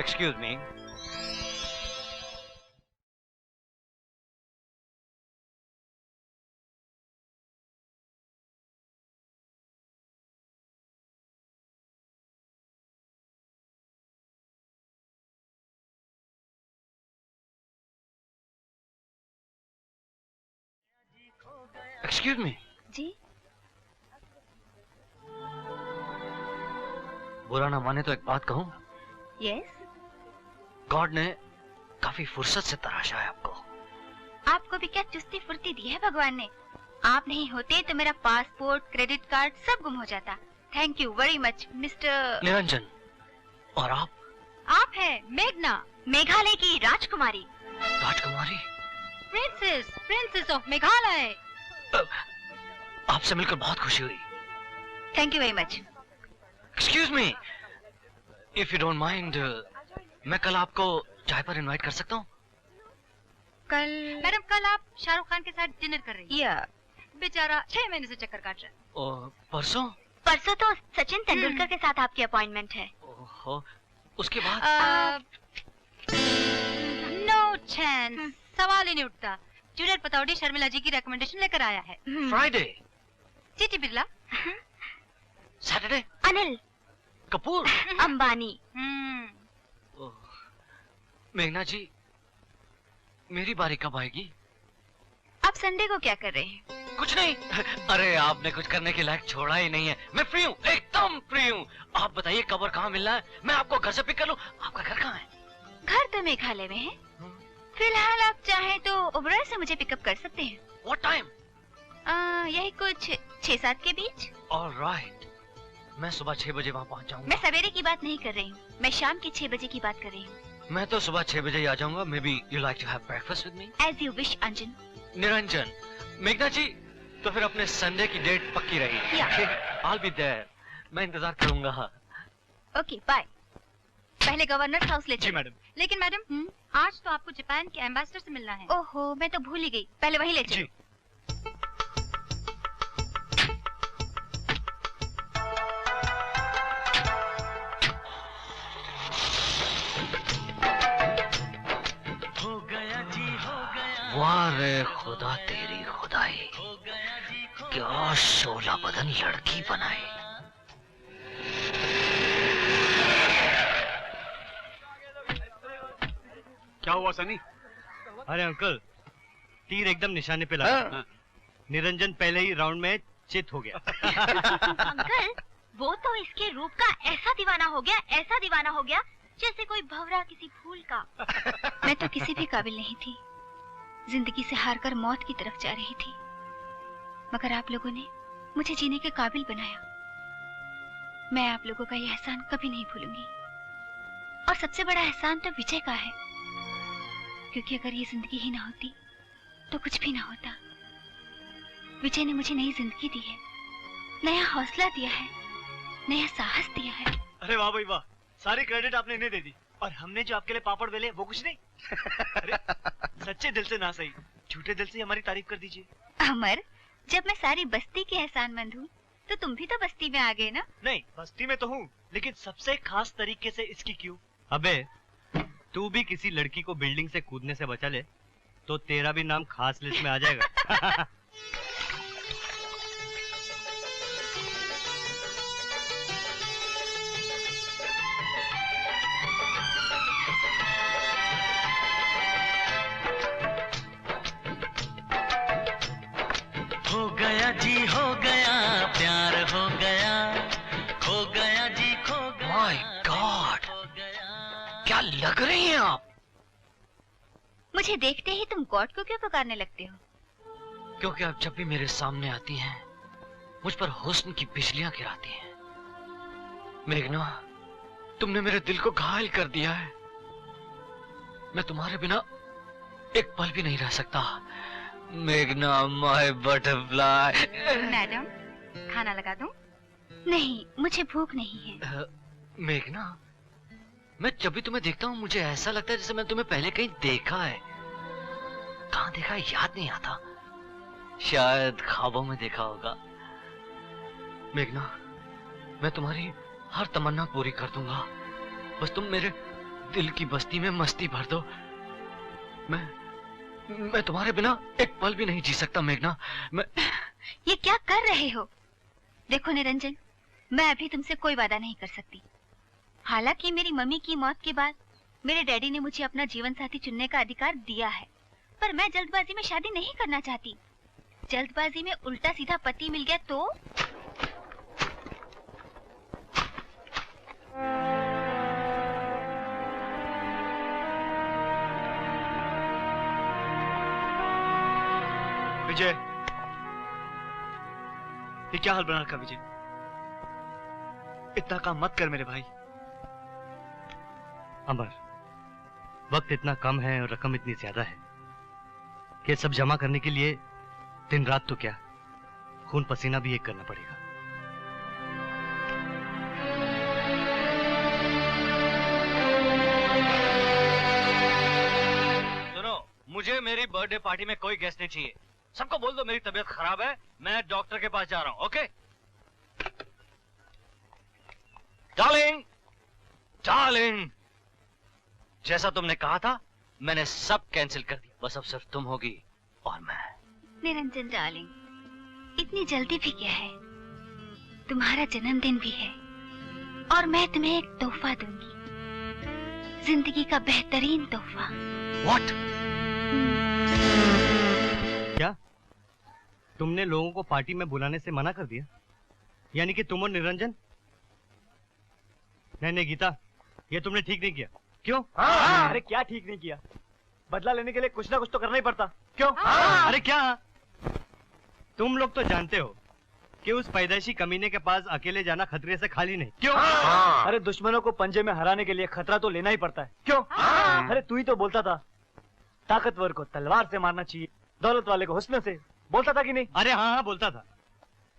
Excuse me. Excuse me. जी? बुरा ना माने तो एक बात कहूं? यस? गॉड ने काफी फुर्सत से तराशा है आपको। आपको भी क्या चुस्ती फुर्ती दी है भगवान ने? आप नहीं होते तो मेरा पासपोर्ट, क्रेडिट कार्ड सब गुम हो जाता। Thank you very much mister Niranjan. और आप? आप है मेघना, मेघालय की राजकुमारी। राजकुमारी? Princess of Meghalaya. आपसे मिलकर बहुत खुशी हुई। Thank you very much. Excuse me, if you don't mind, मैं कल आपको चाय पर इनवाइट कर सकता हूँ? कल? मैडम कल आप शाहरुख खान के साथ डिनर कर रही हैं। या बेचारा 6 महीने से चक्कर काट रहा है। परसों? परसों तो सचिन तेंदुलकर के साथ आपकी अपॉइंटमेंट है। ओहो, उसके बाद? नो चांस, सवाल ही नहीं उठता। जूनियर पतौड़ी शर्मिला जी की रिकमेंडेशन लेकर आया है। Friday? GT Birla. Saturday? Anil Kapoor? Ambani. मेघना जी, मेरी बारी कब आएगी? आप संडे को क्या कर रहे हैं? कुछ नहीं। अरे आपने कुछ करने के लायक छोड़ा ही नहीं है। मैं फ्री हूँ, एकदम फ्री हूँ। आप बताइए कब और कहाँ मिलना है, मैं आपको घर से पिक कर लूँ। आपका घर कहाँ है? घर तो मेघालय में है। फिलहाल आप चाहें तो ओबराय से मुझे पिकअप कर सकते हैं। What time? यही कुछ 6-7 के बीच। All right. मैं सुबह 6 बजे वहाँ पहुँच जाऊँगा। मैं सवेरे की बात नहीं कर रही हूँ, मैं शाम के 6 बजे की बात कर रही हूँ। मैं तो सुबह 6 बजे ही आ जाऊँगा। Maybe you like to have breakfast with me? As you wish, अंजन। निरंजन। मेघना जी, तो फिर अपने संडे की डेट पक्की रही। Yeah. I'll be there. मैं इंतजार करूँगा। Okay bye. पहले गवर्नर हाउस ले चलो। जी मैडम। लेकिन मैडम आज तो आपको जापान के एम्बेसडर से मिलना है। ओहो, मैं तो भूल ही गई। पहले वहीं ले चलो। वाह रे खुदा तेरी खुदाई, क्या शोला बदन लड़की बनाए। क्या हुआ सनी? अरे अंकल, तीर एकदम निशाने पे लगा। निरंजन पहले ही राउंड में चित हो गया। अंकल, वो तो इसके रूप का ऐसा दीवाना हो गया जैसे कोई भंवरा किसी फूल का। मैं तो किसी भी काबिल नहीं थी, जिंदगी से हारकर मौत की तरफ जा रही थी, मगर आप लोगों ने मुझे जीने के काबिल बनाया। मैं आप लोगों का ये एहसान कभी नहीं भूलूंगी। और सबसे बड़ा एहसान तो विजय का है, क्योंकि अगर ये जिंदगी ही ना होती तो कुछ भी ना होता। विजय ने मुझे नई जिंदगी दी है, नया हौसला दिया है, नया साहस दिया है। अरे वाह भाई वाह, सारी क्रेडिट आपने इन्हें दे दी। और हमने जो आपके लिए पापड़ बेले वो कुछ नहीं। अरे सच्चे दिल से ना सही, झूठे दिल से हमारी तारीफ कर दीजिए। अमर, जब मैं सारी बस्ती की एहसानमंद हूँ तो तुम भी तो बस्ती में आ गए ना? नहीं, बस्ती में तो हूँ, लेकिन सबसे खास तरीके से इसकी क्यों? अबे तू भी किसी लड़की को बिल्डिंग से कूदने से बचा ले तो तेरा भी नाम खास लिस्ट में आ जाएगा। हो गया जी, हो गया प्यार, हो गया जी, खो गया। माय गॉड, क्या लग रही हैं आप? मुझे देखते ही तुम गॉड को क्यों पुकारने लगते हो? क्योंकि आप जब भी मेरे सामने आती हैं मुझ पर हुस्न की बिजलियां गिराती हैं। मेघना, तुमने मेरे दिल को घायल कर दिया है। मैं तुम्हारे बिना एक पल भी नहीं रह सकता। मेघना, माय बटरफ्लाई। मैडम, खाना लगा दूं? नहीं, मुझे भूख नहीं है। मेघना, मैं जब भी तुम्हें देखता हूँ मुझे ऐसा लगता है जैसे मैं तुम्हें पहले कहीं देखा है। कहाँ देखा है याद नहीं आता, शायद ख्वाबों में देखा होगा। मेघना, मैं तुम्हारी हर तमन्ना पूरी कर दूंगा, बस तुम मेरे दिल की बस्ती में मस्ती भर दो। मैं तुम्हारे बिना एक पल भी नहीं जी सकता मेघना। मैं ये क्या कर रहे हो? देखो निरंजन, मैं अभी तुमसे कोई वादा नहीं कर सकती। हालांकि मेरी मम्मी की मौत के बाद मेरे डैडी ने मुझे अपना जीवन साथी चुनने का अधिकार दिया है, पर मैं जल्दबाजी में शादी नहीं करना चाहती। जल्दबाजी में उल्टा सीधा पति मिल गया तो? विजय, ये क्या हाल बना रखा विजय? इतना काम मत कर मेरे भाई। अमर, वक्त इतना कम है और रकम इतनी ज्यादा है कि सब जमा करने के लिए दिन रात तो क्या, खून पसीना भी एक करना पड़ेगा। सुनो, मुझे मेरी बर्थडे पार्टी में कोई गेस्ट नहीं चाहिए। सबको बोल दो मेरी तबीयत खराब है, मैं डॉक्टर के पास जा रहा हूं। ओके डार्लिंग, डार्लिंग, जैसा तुमने कहा था मैंने सब कैंसिल कर दिया। बस अब सिर्फ तुम होगी और मैं। निरंजन डार्लिंग, इतनी जल्दी भी क्या है? तुम्हारा जन्मदिन भी है और मैं तुम्हें एक तोहफा दूंगी, जिंदगी का बेहतरीन तोहफा। What? क्या तुमने लोगों को पार्टी में बुलाने से मना कर दिया? यानी कि तुम और निरंजन? नहीं गीता, ये तुमने ठीक नहीं किया। क्यों? अरे क्या ठीक नहीं किया? बदला लेने के लिए कुछ ना कुछ तो करना ही पड़ता। क्यों? अरे क्या? तुम लोग तो जानते हो कि उस पैदाइशी कमीने के पास अकेले जाना खतरे से खाली नहीं। क्यों? अरे दुश्मनों को पंजे में हराने के लिए खतरा तो लेना ही पड़ता है। क्यों? अरे तू ही तो बोलता था ताकतवर को तलवार से मारना चाहिए, दौलत वाले को हुस्न से। बोलता था कि नहीं? अरे हाँ बोलता था,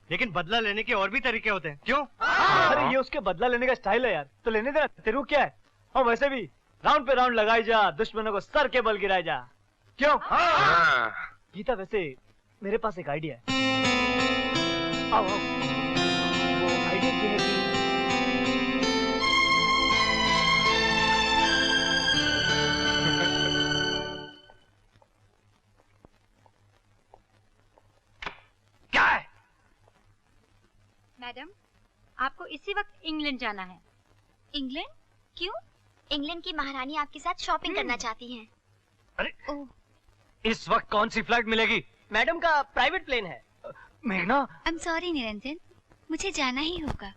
लेकिन बदला लेने के और भी तरीके होते हैं। क्यों? अरे ये उसके बदला लेने का स्टाइल है यार, तो लेने देना। तेरे को क्या है? और वैसे भी राउंड पे राउंड लगाई जा, दुश्मनों को सर के बल गिराए जा। क्यों? गीता, वैसे मेरे पास एक आइडिया है। आओ, आओ। वो आइडिया ये है कि क्या है? मैडम, आपको इसी वक्त इंग्लैंड जाना है। इंग्लैंड? क्यों? इंग्लैंड की महारानी आपके साथ शॉपिंग करना चाहती हैं। अरे ओह, इस वक्त कौन सी फ्लाइट मिलेगी? मैडम का प्राइवेट प्लेन है। मेघना, आई एम सॉरी निरंजन, मुझे जाना ही होगा।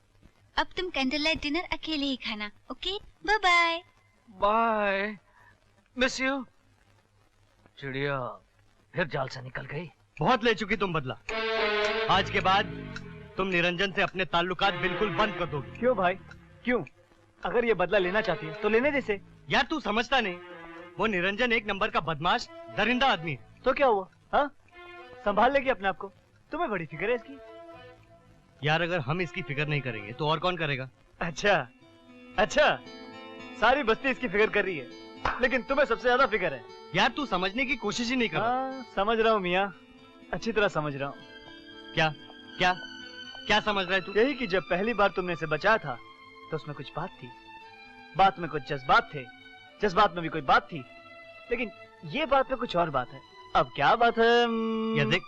अब तुम कैंडल लाइट डिनर अकेले ही खाना। Okay, bye bye. Bye, miss you. चिड़िया फिर जाल से निकल गई। बहुत ले चुकी तुम बदला। आज के बाद तुम निरंजन से अपने ताल्लुकात बिल्कुल बंद कर दोगी। क्यों भाई, क्यों? अगर ये बदला लेना चाहती है तो लेने दे से। यार तू समझता नहीं, वो निरंजन एक नंबर का बदमाश दरिंदा आदमी है। तो क्या हुआ? हाँ, संभाल लेगी अपने आप को। तुम्हें बड़ी फिक्र है इसकी। यार अगर हम इसकी फिक्र नहीं करेंगे तो और कौन करेगा? अच्छा अच्छा, सारी बस्ती इसकी फिक्र कर रही है, लेकिन तुम्हें सबसे ज्यादा फिक्र है। यार तू समझने की कोशिश ही नहीं कर रहा। हाँ, समझ रहा हूँ मियाँ, अच्छी तरह समझ रहा हूँ। क्या क्या क्या समझ रहा है तू? यही कि जब पहली बार तुमने इसे बचाया था तो उसमें कुछ बात थी, बात में कुछ जज्बात थे, जज्बात में भी कोई बात थी, लेकिन ये बात में कुछ और बात है। अब क्या बात है? यार देख,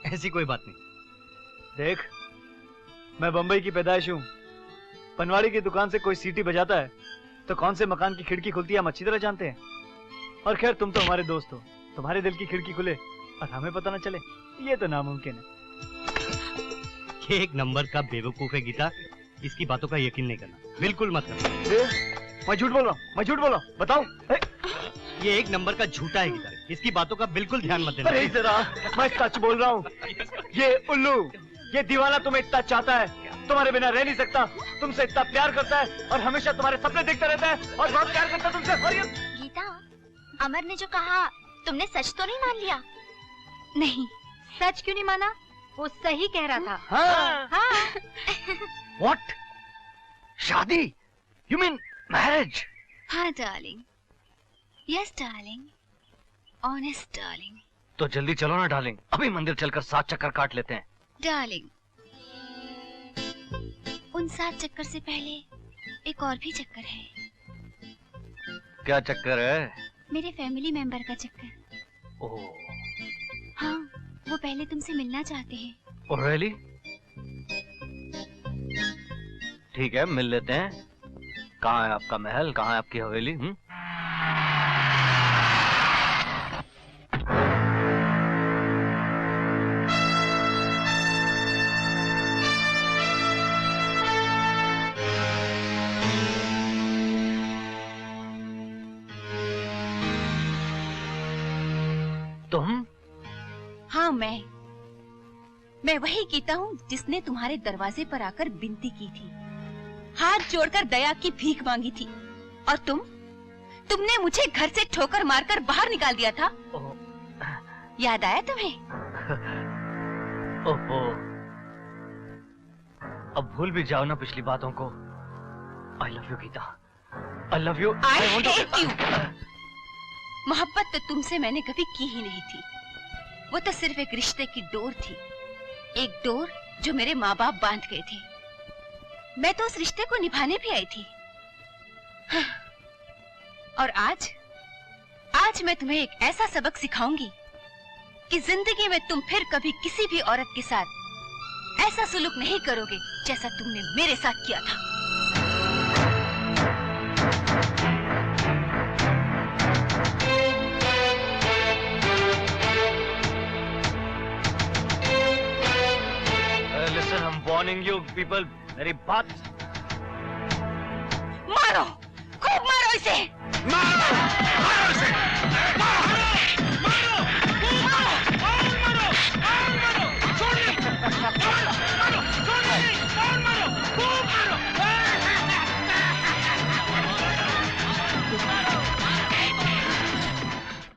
ऐसी कोई बात नहीं। देख, मैं बंबई की पैदाइश हूँ। पनवाड़ी की दुकान से कोई सीटी बजाता है तो कौन से मकान की खिड़की खुलती है हम अच्छी तरह जानते हैं। और खैर तुम तो हमारे दोस्त हो, तुम्हारे दिल की खिड़की खुले और हमें पता न चले, ये तो नामुमकिन है। ये एक नंबर का बेवकूफ है गीता, इसकी बातों का यकीन नहीं करना, बिल्कुल मत करना। मैं झूठ बोल रहा हूँ, मैं झूठ बोल रहा हूँ, बताओ। ये एक नंबर का झूठा है गीता, इसकी बातों का बिल्कुल ध्यान मत देना। अरे जरा, मैं सच बोल रहा हूँ। ये उल्लू, ये दीवाना तुम्हें इतना चाहता है, तुम्हारे बिना रह नहीं सकता, तुमसे इतना प्यार करता है और हमेशा तुम्हारे सपने देखता रहता है और बहुत प्यार करता है तुमसे। और ये गीता, अमर ने जो कहा तुमने सच तो नहीं मान लिया? नहीं। सच क्यों नहीं माना? वो सही कह रहा था। हाँ, हाँ। What? शादी? You mean marriage? हाँ darling, yes darling, honest darling. तो जल्दी चलो ना डार्लिंग, अभी मंदिर चलकर 7 चक्कर काट लेते हैं। डार्लिंग, उन 7 चक्कर से पहले एक और भी चक्कर है। क्या चक्कर है? मेरे फैमिली मेंबर का चक्कर। ओह, हाँ, वो पहले तुमसे मिलना चाहते हैं। Oh really? ठीक है, मिल लेते हैं। कहाँ है आपका महल, कहाँ है आपकी हवेली? तुम? हाँ, मैं वही गीता हूँ जिसने तुम्हारे दरवाजे पर आकर विनती की थी, हाथ जोड़कर दया की भीख मांगी थी, और तुमने मुझे घर से ठोकर मारकर बाहर निकाल दिया था। याद आया तुम्हें? ओहो, अब भूल भी जाओ ना पिछली बातों को। I love you Gita, I love you. I hate you. मोहब्बत तो तुमसे मैंने कभी की ही नहीं थी। वो तो सिर्फ एक रिश्ते की डोर थी, एक डोर जो मेरे माँ बाप बांध गए थे। मैं तो उस रिश्ते को निभाने भी आई थी। और आज मैं तुम्हें एक ऐसा सबक सिखाऊंगी कि जिंदगी में तुम फिर कभी किसी भी औरत के साथ ऐसा सुलूक नहीं करोगे जैसा तुमने मेरे साथ किया था। Listen, I'm warning you people. मेरी बात मारो, खूब मारो इसे। मारो!